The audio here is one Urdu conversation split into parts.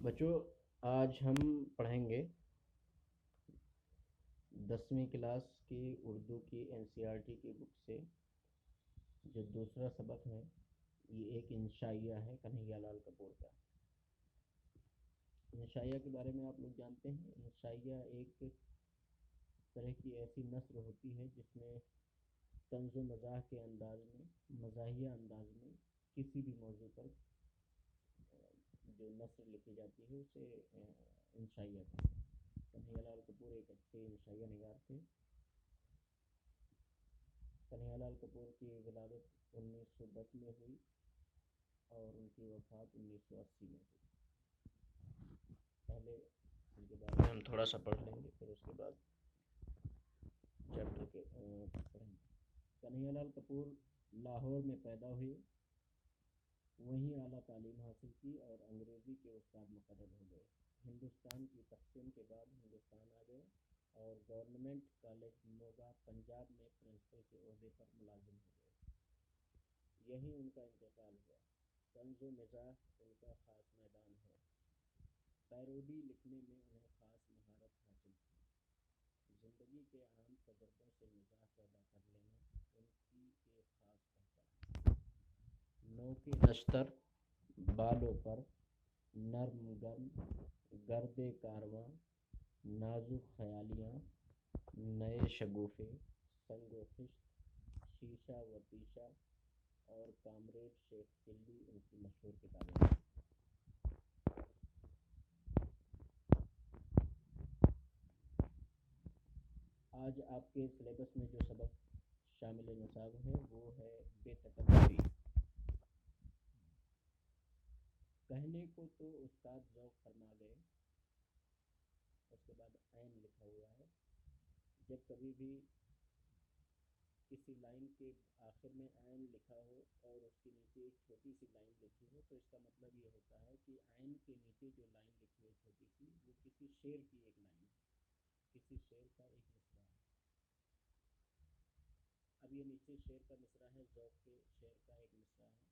بچوں، آج ہم پڑھیں گے 10ویں کلاس کی اردو کی NCERT کی بک سے جو دوسرا سبق ہے، یہ ایک انشائیہ ہے کنہیا لال کپور کا۔ انشائیہ کے بارے میں آپ لوگ جانتے ہیں، انشائیہ ایک طرح کی ایسی نثر ہوتی ہے جس میں طنز و مزاح کے انداز میں، مزاحیہ انداز میں کسی بھی موضوع پر جو نثر لکھی جاتی ہے اسے انشائیہ کہتے ہیں۔ کنہیا لال کپور ایک اچھے انشائیہ نگار تھے۔ کنہیا لال کپور کی ولادت 1910 میں ہوئی اور ان کی وفات 1980 میں ہوئی۔ پہلے ان کے بارے میں ہم تھوڑا سا پڑھ لیں گے، پھر اس کے بعد چیپٹر کے پڑھیں گے۔ کنہیا لال کپور لاہور میں پیدا ہوئے، وہیں اعلیٰ تعلیم حاصل کی اور انگریزی کے استاد مقرر ہو گئے۔ ہندوستان کی تقسیم کے بعد ہندوستان آ گئے اور گورنمنٹ کالج موگا پنجاب میں پرنسپل کے عہدے پر ملازم ہو گئے۔ یہیں ان کا انتقال ہوا۔ طنز و مزاح ان کا خاص میدان ہے۔ پیروڈی لکھنے میں انہیں خاص مہارت حاصل تھی۔ زندگی کے عام تجربوں سے مزاح پیدا کر لینا ان کی ایک خاص پہچان ہے۔ نوک نشتر بالوں پر نرم گرم گرد کارواں نازک خیالیاں نئے شگوفے سنگ و خشت شیشہ و تیشہ اور کامریڈ شیخ چلی ان کی مشہور کتابیں ہیں۔ آج آپ کے سلیبس میں جو سبق شامل نصاب ہے وہ ہے بے تکلفی۔ کہنے کو تو استاد ذوق فرما گئے، اس کے بعد عین لکھا ہوا ہے۔ جب کبھی بھی کسی لائن کے آخر میں عین لکھا ہو اور اس کے نیچے ایک چھوٹی سی لائن لکھی ہو تو اس کا مطلب یہ ہوتا ہے کہ عین کے نیچے جو لائن لکھی ہے چھوٹی سی، وہ کسی شعر کی ایک لائن ہے، کسی شعر کا ایک مصرع ہے۔ اب یہ نیچے شعر کا مصرع ہے، ذوق کے شعر کا ایک مصرع ہے۔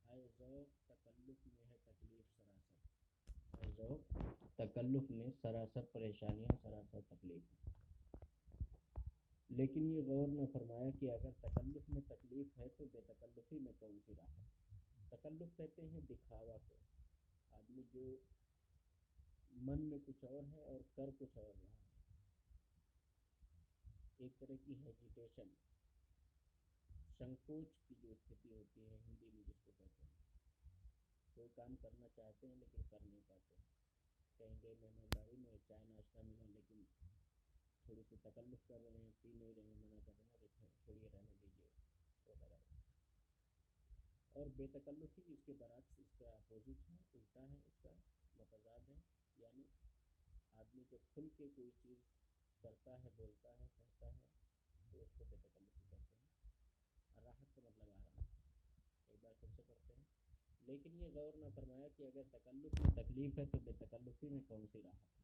اے ذوق تکلف میں ہے تکلیف سراسر، اے ذوق تکلف میں سراسر پریشانیاں سراسر تکلیف ہیں۔ لیکن یہ غور نہ فرمایا کہ اگر تکلف میں تکلیف ہے تو بے تکلفی میں کون سی راحت۔ تکلف کہتے ہیں دکھاوا کو، آدمی جو من میں کچھ اور ہے اور کر کچھ اور رہا ہے، ایک طرح کی ہیجیٹیشن، سنکوچ کی جو استھتی ہوتی ہے ہندی میں جس کو کہتے ہیں۔ کوئی کام کرنا چاہتے ہیں لیکن کر نہیں پاتے، کہیں گے مہمانداری میں چائے ناشتہ ملا لیکن تھوڑی سی تکلف کر رہے ہیں، پی نہیں رہے ہیں، منع کر رہے ہیں، چھوڑیے رہنے دیجیے وغیرہ۔ اور بے تکلفی اس کے برعکس، اس کا اپوزٹ ہے، الٹا ہے، اس کا متضاد ہے۔ یعنی آدمی جب کھل کے کوئی چیز کرتا ہے، بولتا ہے، کہتا ہے تو اس کو بے تکلفی کہتے ہیں۔ راحت کا مطلب آرام ہے۔ ایک بار پھر سے پڑھتے ہیں۔ لیکن یہ غور نہ فرمایا کہ اگر تکلف میں تکلیف ہے تو بے تکلفی میں کون سی راحت ہے۔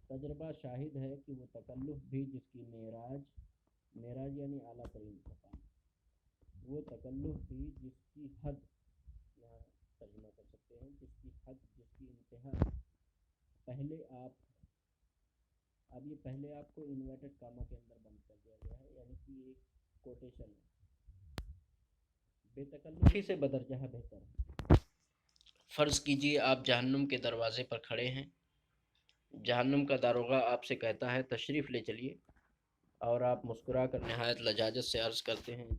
تجربہ شاہد ہے کہ وہ تکلف بھی جس کی معراج یعنی اعلیٰ ترین مقام، وہ تکلف بھی جس کی حد، یہاں ترجمہ کر سکتے ہیں، جس کی حد، جس کی انتہا پہلے آپ، اب یہ پہلے آپ کو انورٹڈ کاما کے اندر بند کر دیا گیا ہے، یعنی کہ ایک کوٹیشن ہے، بے تکلفی سے بدرجہ بہتر ہے۔ فرض کیجئے آپ جہنم کے دروازے پر کھڑے ہیں، جہنم کا داروغہ آپ سے کہتا ہے تشریف لے چلیے، اور آپ مسکرا کر نہایت لجاجت سے عرض کرتے ہیں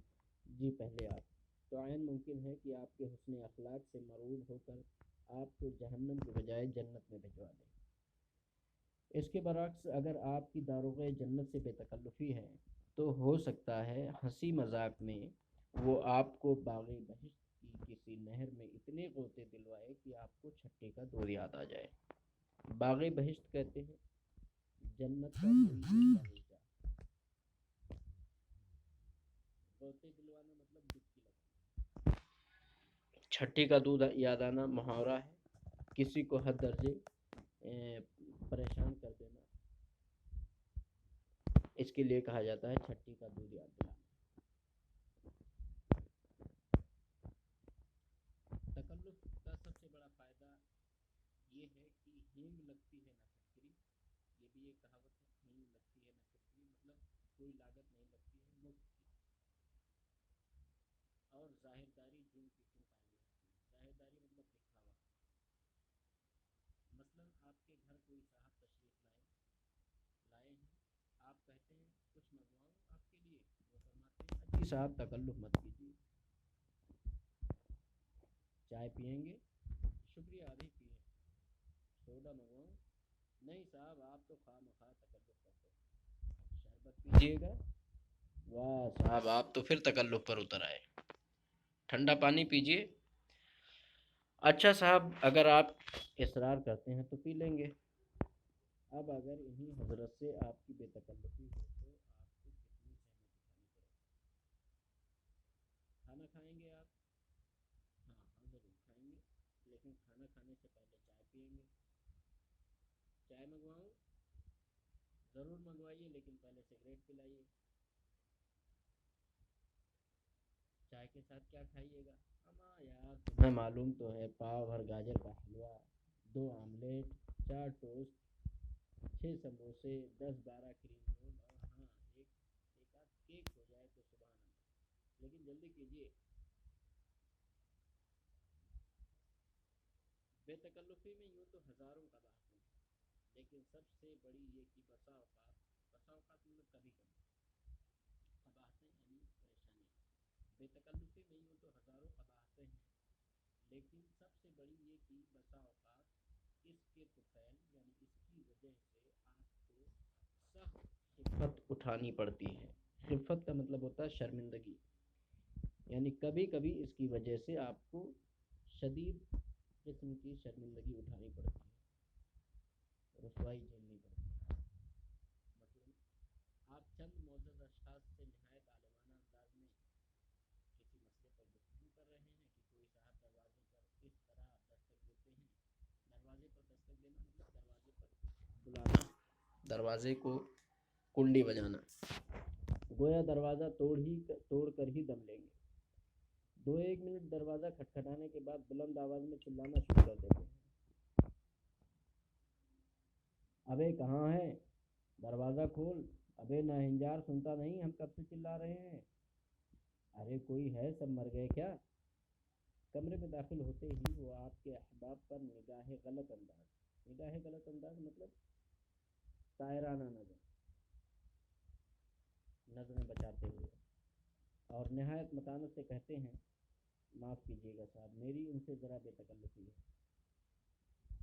جی پہلے آپ، تو عین ممکن ہے کہ آپ کے حسن اخلاق سے مرعوب ہو کر آپ کو جہنم کے بجائے جنت میں بھجوا دیں۔ اس کے برعکس اگر آپ کی داروغہ جنت سے بے تکلفی ہے تو ہو سکتا ہے ہنسی مذاق میں وہ آپ کو باغ بہشت کی کسی نہر میں اتنے غوطے دلوائے کہ آپ کو چھٹے کا دور یاد آ جائے۔ باغ بہشت کہتے ہیں جنت کا کوئی باغیچہ، غوطے دلوانا مطلب ڈبکی لگانا۔ چھٹی کا دودھ یاد آنا محاورہ ہے، کسی کو حد درجے پریشان کر دینا، اس کے لیے کہا جاتا ہے چھٹی کا دودھ یاد دلانا۔ تکلف کا سب سے بڑا فائدہ یہ ہینگ لگتی ہے نہ پھٹکری، یہ بھی ایک کہاوت ہے، ہینگ لگتی ہے نہ پھٹکری، مطلب کوئی لاگت نہیں لگتی ہے، مفت کی۔ اور ظاہرداری جن کی کیوں پائی جاتی ہے، ظاہرداری مطلب دکھاوا۔ مثلاً آپ کے گھر کوئی صاحب تشریف لائے ہیں، آپ کہتے ہیں کچھ منگواؤں آپ کے لیے، وہ فرماتے ہیں اجی صاحب تکلف مت کیجیے، چائے پئیں گے، شکریہ آدھی پیئیں، سوڈا منگواؤں، نہیں صاحب آپ تو خواہ مخواہ تکلف کرتے ہیں، شربت پیجیے گا، واہ صاحب آپ تو پھر تکلف پر اتر آئے، ٹھنڈا پانی پیجیے، اچھا صاحب اگر آپ اصرار کرتے ہیں تو پی لیں گے۔ اب اگر انہی حضرت سے آپ کی بے تکلفی ہو تو آپ کو کتنی زحمت اٹھانی پڑے گی۔ کھانا کھائیں گے آپ؟ ہاں ہاں ضرور کھائیں گے، لیکن کھانا کھانے سے پہلے چائے پئیں گے، چائے منگواؤں؟ ضرور منگوائیے لیکن پہلے سگریٹ پلائیے، چائے کے ساتھ کیا کھائیے گا؟ ہماں یار تمہیں معلوم تو ہے، پاؤ بھر گاجر کا حلوہ، 2 آملیٹ، 4 ٹوسٹ، 6 سموسے، 10-12 کریم رول، اور ہاں ایک آدھ کیک ہو جائے تو سبحان اللہ، لیکن جلدی کیجیے۔ بے تکلفی میں یوں تو ہزاروں قباحتیں ہیں، لیکن سب سے بڑی یہ کہ بسا اوقات مطلب کبھی کبھی قباحتیں یعنی پریشانیاں، بے تکلفی میں یوں تو ہزاروں قباحتیں ہیں، لیکن سب سے بڑی یہ کہ بسا اوقات اس کے طفیل یعنی اس کی وجہ سے آپ کو سخت خفت اٹھانی پڑتی ہے۔ خفت کا مطلب ہوتا ہے شرمندگی، یعنی کبھی کبھی اس کی وجہ سے آپ کو شدید قسم کی شرمندگی اٹھانی پڑتی ہے، رسوائی جھیلنی پڑتی ہے۔ مثلاً آپ چند معزز اشخاص سے نہایت عالمانہ انداز میں کسی مسئلے پر گفتگو کر رہے ہیں کہ کوئی صاحب دروازے پر اس طرح دستک دیتے ہیں، دروازے پر دستک دینا مطلب دروازے پر بلانا، دروازے کو کنڈی بجانا، گویا دروازہ توڑ کر ہی دم لیں گے، 2-1 منٹ دروازہ کھٹکھٹانے کے بعد بلند آواز میں چلانا شروع کر دیتے ہیں، ابے کہاں ہے، دروازہ کھول، ابے ناہنجار سنتا نہیں ہم کب سے چلا رہے ہیں، ارے کوئی ہے سب مر گئے کیا؟ کمرے میں داخل ہوتے ہی وہ آپ کے احباب پر نگاہ غلط انداز مطلب طائرانہ نظریں بچاتے ہوئے اور نہایت متانت سے کہتے ہیں معاف کیجیے گا صاحب میری ان سے ذرا بے تکلفی ہے۔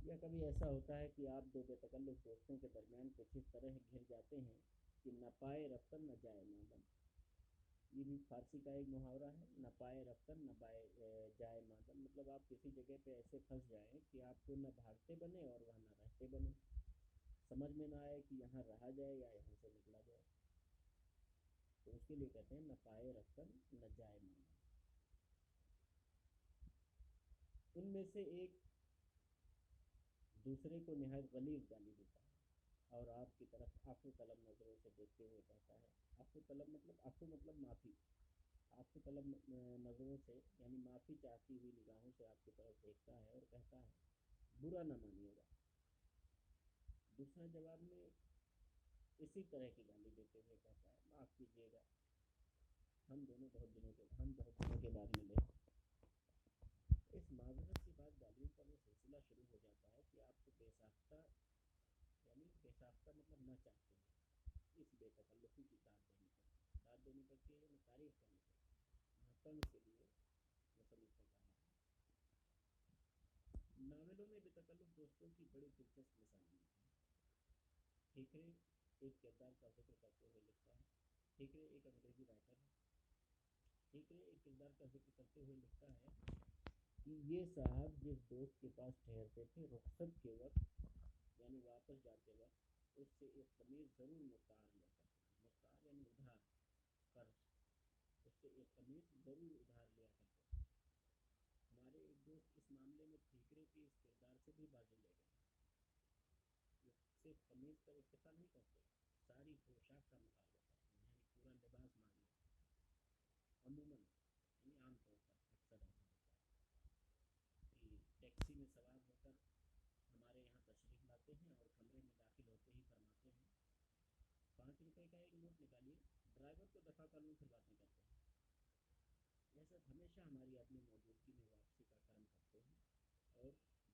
یا کبھی ایسا ہوتا ہے کہ آپ دو بے تکلف دوستوں کے درمیان کچھ اس طرح گر جاتے ہیں کہ نہ پائے رفتن نہ جائے مادم، یہ بھی فارسی کا ایک محاورہ ہے، نہ پائے رفتن نہ جائے مادم، مطلب آپ کسی جگہ پہ ایسے پھنس جائیں کہ آپ کو نہ بھاگتے بنے اور وہاں نہ رہتے بنے، سمجھ میں نہ آئے کہ یہاں رہا جائے یا یہاں سے نکلا جائے، تو اس کے لیے کہتے ہیں نہ پائے رفتن نہ جائے مادم۔ ان میں سے ایک دوسرے کو نہایت غلیظ گالی دیتا ہے اور آپ کی طرف عفو طلب نظروں سے دیکھتے ہوئے کہتا ہے، عفو مطلب معافی، عفو طلب نظروں سے یعنی معافی چاہتی ہوئی نگاہوں سے آپ کی طرف دیکھتا ہے اور کہتا ہے برا نہ مانیے گا۔ دوسرا جواب میں اسی طرح کی گالی دیتے ہوئے کہتا ہے معاف کیجیے گا، ہم بہت دنوں کے بعد ملے۔ اس معذرت کے بعد گالیوں کا وہ سلسلہ شروع ہو جاتا ہے کہ آپ کو بے ساختہ مطلب نہ چاہتے ہیں اس بے تکلفی کی داد دینی پڑتی ہے یعنی تعریف کرنی پڑتی ہے، طنز کے لیے مصنف نے کہا ہے۔ ناولوں میں بے تکلف دوستوں کی بڑی دلچسپ مثالیں ملتی ہیں۔ ٹھیکرے ایک کردار کا ذکر کرتے ہوئے لکھتا ہے، ٹھیکرے ایک انگریزی رائٹر ہے، ٹھیکرے ایک کردار کا ذکر کرتے ہوئے لکھتا ہے کہ یہ صاحب جس دوست کے پاس ٹھہرتے تھے رخصت کے وقت یعنی واپس جاتے وقت اس سے ایک قمیض ضرور مستعار لیا کرتے تھے، مستعار یعنی ادھار، قرض، اس سے ایک قمیض ضرور ادھار لیا کرتے تھے۔ ہمارے ایک دوست اس معاملے میں ٹھیکرے کے اس کردار سے بھی بازی لے گئے، وہ صرف قمیض پر اکتفا نہیں کرتے، ساری پوشاک کا مطالبہ کرتے ہیں یعنی پورا لباس مانگ لیتے ہیں۔ عموماً یعنی عام طور پر اکثر ایسا ہوتا ہے کہ ٹیکسی میں سوار ہو کر ہمارے یہاں تشریف ڈرائیور کو دفعہ کر لوں پھر باتیں کرتے ہیں. ایسا ہمیشہ ہماری اپنی موجودگی میں واپسی کا کرم کرتے ہیں اور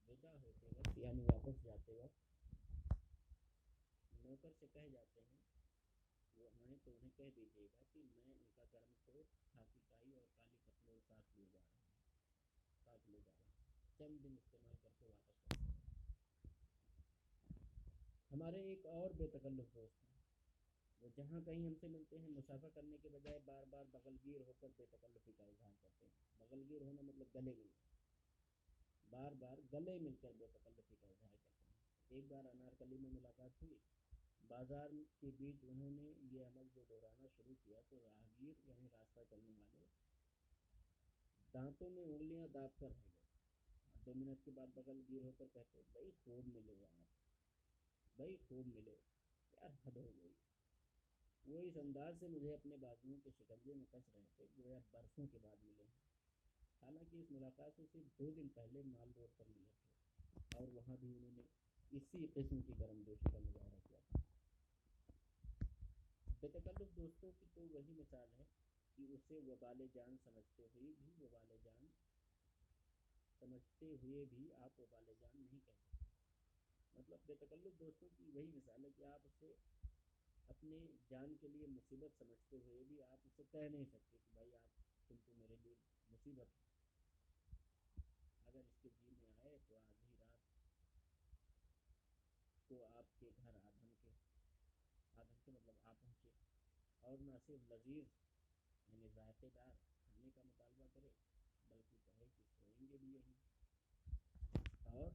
ودا ہوتے وقت یعنی واپس جاتے وقت نوکر سے کہہ جاتے ہیں وہ آئیں تو انہیں کہہ دیجیے گا کہ میں ان کا گرم کوٹ کھاکی ٹائی اور کالی پتلون ساتھ لے جا رہا ہوں چند دن استعمال کر کے واپس کر دیں. ہمارے ایک اور بے تکلف دوست ہیں. وہ جہاں کہیں ہم سے ملتے ہیں مسافہ کرنے کے بجائے بار بار بغل گیر ہو کر بے تکلفی کا اظہار کرتے ہیں. بغل گیر ہونا مطلب گلے مل بار بار گلے مل کر بے تکلفی کا اظہار کرتے ہیں. ایک بار انارکلی میں ملاقات ہوئی. بازار کے بیچ انہوں نے یہ عمل جو دہرانا شروع کیا تو راہگیر یعنی راستہ چلنے والے دانتوں میں انگلیاں داب کر رہ گئے. 2 منٹ کے بعد بغل گیر ہو کر کہتے بھائی خوب ملے آپ, بھائی خوب ملے, یار حد ہو گئی. وہ اس انداز سے مجھے اپنے بازوؤں کے شکنجے میں کس رہے تھے گویا برسوں کے بعد ملے ہیں. حالانکہ اس ملاقات سے صرف 2 دن پہلے مال روڈ پر ملے تھے اور وہاں بھی انہوں نے اسی قسم کی گرم جوشی کا مظاہرہ کیا تھا. بے تکلف دوستوں کی تو وہی مثال ہے کہ اسے وبال جان سمجھتے ہوئے بھی آپ وبال جان نہیں کہہ سکتے. مطلب بے تکلف دوستوں کی وہی مثال ہے کہ آپ اسے اپنے جان کے لیے مصیبت سمجھتے ہوئے بھی آپ اسے کہہ نہیں سکتے کہ بھائی تم تو میرے لیے مصیبت ہے. اگر اس کے جی میں آئے تو آدھی رات کو آپ کے گھر آدھم کے مطلب آپ پہنچے اور نہ صرف لذیذ یعنی ذائقے دار کھانے کا مطالبہ کرے بلکہ کہے کہ سوئیں گے بھی یہیں اور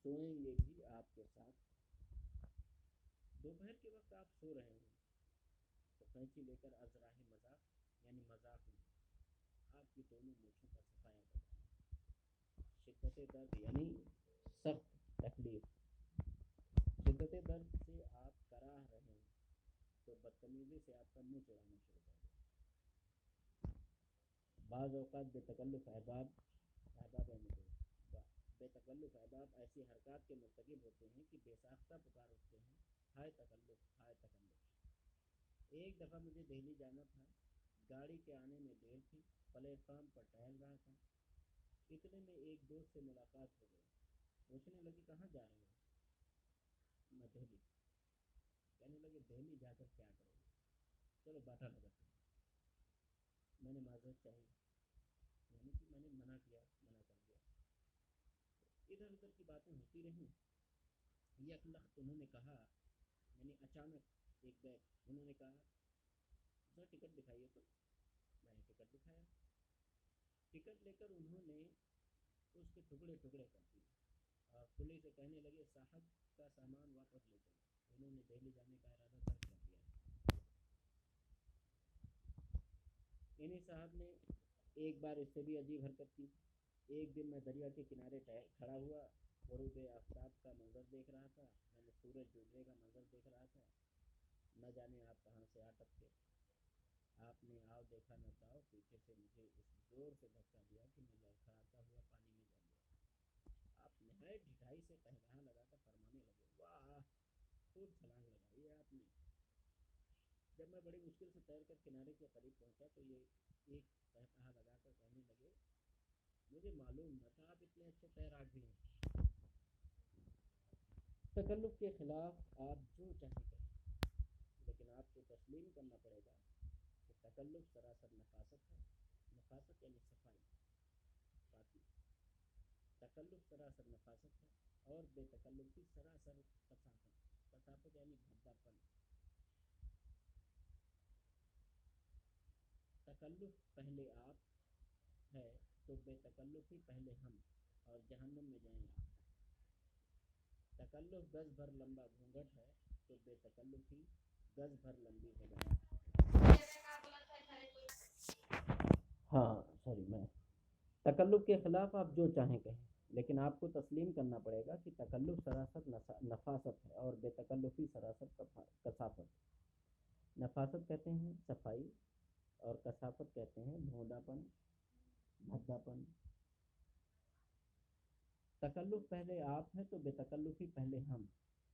سوئیں گے بھی آپ کے ساتھ. دوپہر کے وقت آپ سو رہے ہیں تو قینچی لے کر ازراہ مذاق یعنی مذاق میں آپ کی دونوں مونچھوں کا صفایا کریں. شدت درد یعنی سخت تکلیف, شدت درد سے آپ کراہ رہے ہیں تو بدتمیزی سے آپ کا منہ چڑھانا شروع کر دیں. بعض اوقات بے تکلف احباب ایسی حرکات کے مرتکب ہوتے ہیں کہ بے ساختہ پکار اٹھتے ہیں ہائے تکلف ہائے تکلف. ایک دفعہ مجھے دہلی جانا تھا. گاڑی کے آنے میں دیر تھی. پلیٹ فارم پر ٹہل رہا تھا. اتنے میں ایک دوست سے ملاقات ہو گئی. پوچھنے لگی کہاں جا رہے ہو؟ میں دہلی. کہنے لگے دہلی جا کر کیا کرو گے؟ چلو باٹا لگاتے ہیں. میں نے معذرت چاہی یعنی کہ میں نے منع کر دیا. ادھر ادھر کی باتیں ہوتی رہیں. یک لخت انہوں نے کہا یعنی اچانک ایک بیگ انہوں نے کہا سر ٹکٹ دکھائیے. تو میں نے ٹکٹ دکھایا. ٹکٹ لے کر انہوں نے اس کے ٹکڑے ٹکڑے کر دیے اور کھلی سے کہنے لگے صاحب کا سامان واپس لے چلو. انہوں نے دہلی جانے کا ارادہ ترک کر دیا. انہیں صاحب نے ایک بار اس سے بھی عجیب حرکت کی. ایک دن میں دریا کے کنارے کھڑا ہوا, غروب آفتاب کا منظر دیکھ رہا تھا. میں نے سورج ڈوبنے کا منظر دیکھ رہا تھا. نہ جانے آپ کہاں سے آ ٹپکے. آپ نے آؤ دیکھا نہ تاؤ پیچھے سے مجھے اس زور سے دھکا دیا کہ میں لڑکھڑاتا ہوا پانی میں جا گیا. آپ نہایت ڈھٹائی سے قہقہا لگا کر فرمانے لگے واہ خوب چھلانگ لگائی ہے آپ نے. جب میں بڑی مشکل سے تیر کر کنارے کے قریب پہنچا تو یہ ایک قہقہا لگا کر کہنے لگے مجھے معلوم نہ تھا آپ اتنے اچھے تیراک بھی ہیں. تکلف کے خلاف آپ جو چاہیں کریں لیکن آپ کو تسلیم کرنا پڑے گا کہ تکلف سراسر نفاست ہے. نفاست یعنی صفائی پاکی. تکلف سراسر نفاست ہے اور بے تکلفی سراسر کثافت. کثافت یعنی بھدا پن. تکلف پہلے آپ ہے تو بے تکلفی پہلے ہم اور جہنم میں جائیں آپ. تکلف گز بھر لمبا گھونگھٹ ہے تو بے تکلفی گز بھر لمبی ہے. میں تکلف کے خلاف آپ جو چاہیں کہیں لیکن آپ کو تسلیم کرنا پڑے گا کہ تکلف سراسر نفاست ہے اور بے تکلفی سراسر کثافت. نفاست کہتے ہیں صفائی اور کثافت کہتے ہیں دھوندا پن بھدا پن. تکلف پہلے آپ ہے تو بے تکلفی پہلے ہم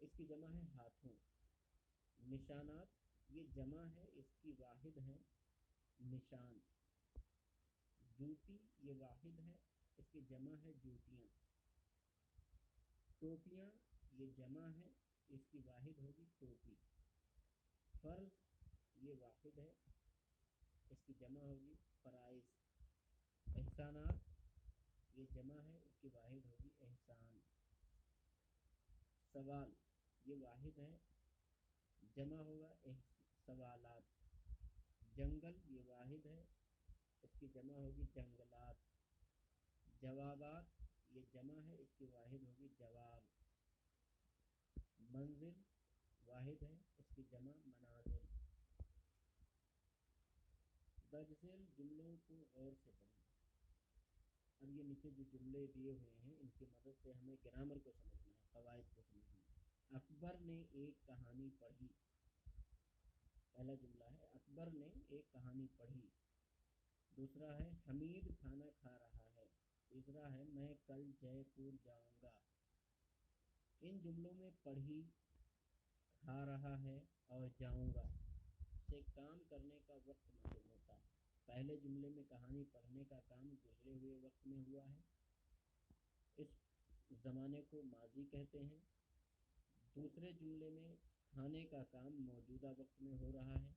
اس کی جمع ہے ہاتھوں. نشانات یہ جمع ہے، اس کی واحد ہے نشان. جوتی یہ واحد ہے، اس کی جمع ہے جوتیاں. ٹوپیاں یہ جمع ہے، اس کی واحد ہوگی ٹوپی. فرض یہ واحد ہے، اس کی جمع ہوگی فرائض. احسانات یہ جمع ہے، اس کی واحد ہوگی احسان. سوال یہ واحد ہے، جمع ہوگا سوالات. جنگل یہ واحد ہے، اس کی جمع ہوگی جنگلات. جوابات یہ جمع ہے، اس کی واحد ہوگی جواب. منزل واحد ہے، اس کی جمع منازل. درج ذیل جملوں کو غور سے پڑھیں. اب یہ نیچے جو جملے دیے ہوئے ہیں ان کی مدد سے ہمیں گرامر کو سمجھنا ہے، قواعد کو سمجھنا ہے. اکبر نے ایک کہانی پڑھی. پہلا جملہ ہے اکبر نے ایک کہانی پڑھی. دوسرا ہے حمید کھانا کھا رہا ہے. تیسرا ہے میں کل جے پور جاؤں گا. ان جملوں میں پڑھی، کھا رہا ہے اور جاؤں گا سے کام کرنے کا وقت معلوم ہوتا ہے. پہلے جملے میں کہانی پڑھنے کا کام گزرے ہوئے وقت میں ہوا ہے، اس زمانے کو ماضی کہتے ہیں. دوسرے جملے میں کھانے کا کام موجودہ وقت میں ہو رہا ہے،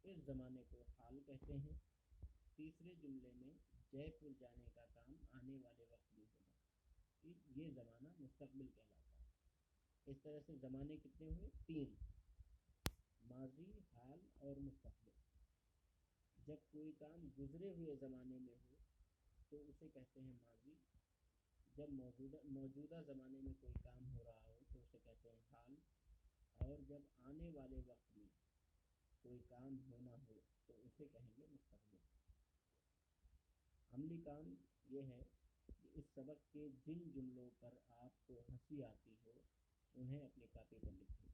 اس زمانے کو حال کہتے ہیں. تیسرے جملے میں جے پور جانے کا کام آنے والے وقت میں ہوگا، یہ زمانہ مستقبل کہلاتا ہے. اس طرح سے زمانے کتنے ہوئے؟ 3: ماضی، حال اور مستقبل. جب کوئی کام گزرے ہوئے زمانے میں ہو تو اسے کہتے ہیں ماضی. جب موجودہ زمانے میں کوئی کام ہو رہا ہو تو اسے کہتے ہیں حال. اور جب آنے والے وقت میں کوئی کام ہونا ہو تو اسے کہیں گے مستقبل. عملی کام یہ ہے کہ اس سبق کے جن جملوں پر آپ کو ہنسی آتی ہو انہیں اپنی کاپی پر لکھیں.